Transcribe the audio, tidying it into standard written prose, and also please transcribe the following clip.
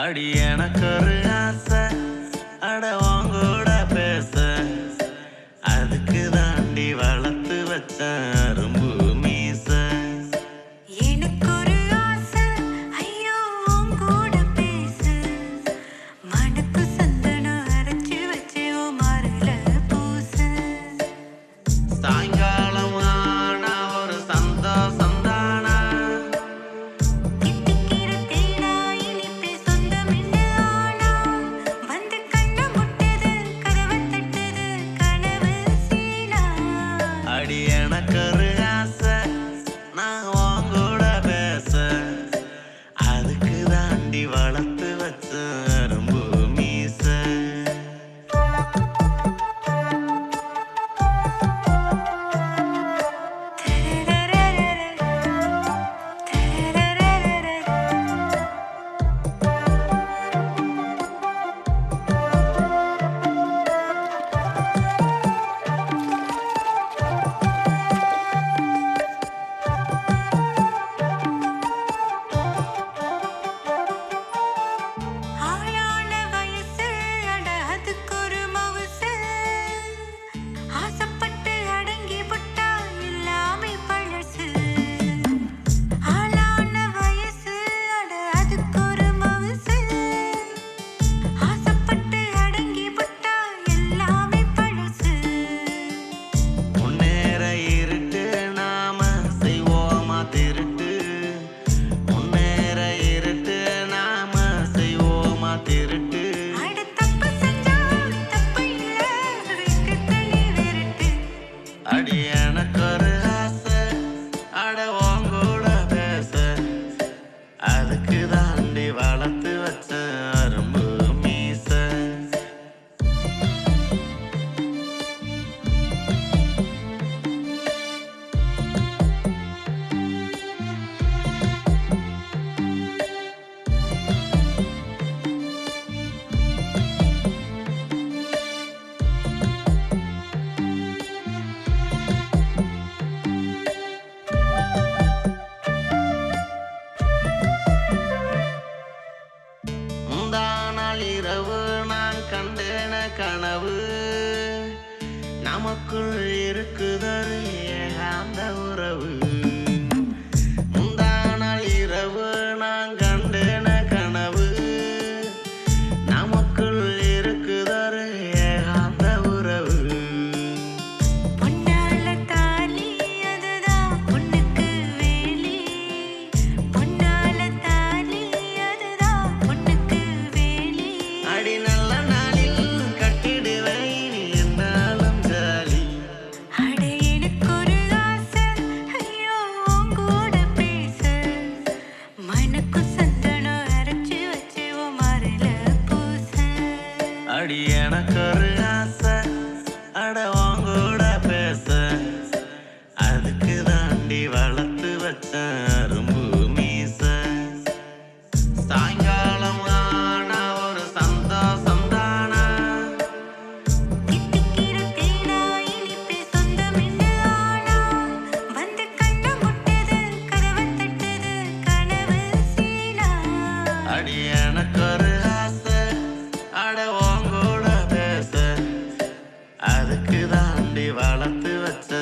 அடி எனக்கு ஒரு ஆசை அட வாங்கோட பேச அதுக்கு தாண்டி வளர்த்து வச்ச அரும்பு மீச எனக்கு ஒரு ஆசை ஐயோ உங்கூட பேச மனக்கு சந்தனம் அரைச்சு வச்சு மாறுல பூச சாயங்காலம் ஆனா ஒரு சந்தோஷம் தானா கிட்டிக்கிற தேனா இனிப்பு சொந்தம் என்ன ஆனா வந்து கண்ண முட்டது கதவை தட்டுது கனவு சீனா அடி எனக்கு ஒரு ஆசை நான் வாங்கோட பேச அதுக்கு தாண்டி வளர்த்து வச்ச அரும்பு மீச ஆளான வயசு அட அதுக்கு ஒரு மவுசு ஆசைப்பட்டு அடங்கி புட்டா எல்லாமே பழசு ஆளான வயசு அட அதுக்கு ஒரு மவுசு ஆசைப்பட்டு அடங்கி புட்டா எல்லாமே பழசு முன்னேற இருட்டு நாம செய்வோமா திருட்டு முன்னேற இருட்டு நாம செய்வோமா திருட்டு அட தப்பு செஞ்சா தப்பு இல்ல வெட்டு தள்ளி விரட்டு அடி எனக்கு ஒரு ஆசை அட வாங்கோட பேச அதுக்கு தாண்டி வளர்த்து வச்ச அரும்பு மீச முந்தா நாள் இரவு நான் கண்டேன கனவு நமக்குள் இருக்குதொரு ஏகாந்த உறவு முந்தா நாள் இரவு நான் கண்டேன கனவு நமக்குள் இருக்குதொரு ஏகாந்த உறவு பொன்னால தாலி அதுதான் பொண்ணுக்கு வேலி பொன்னால தாலி அதுதான் பொண்ணுக்கு வேலி அடி நல்ல நாளில் கட்டிடுவேன் இனி என்னாலும் ஜாலி அட எனக்கு ஒரு ஆசை ஐயோ உங்கூட பேச மனக்கு சந்தனம் அரைச்சு வச்சு மாறுல பூச அடி எனக்கு ஒரு ஆசை அட வாங்கோட பேச அதுக்கு தாண்டி வளர்த்து வச்ச அரும்பு மீச சாயங்காலம் ஆனா ஒரு சந்தோஷம் தானா கிட்டிக்கிற தேனா இனிப்பு சொந்தம் என்ன ஆனா வந்து கண்ண முட்டது கதவை தட்டுது கனவு சீனா அடி எனக்கு ஒரு ஆசை அட வாங்கோட பேச அதுக்கு தாண்டி வளர்த்து வச்ச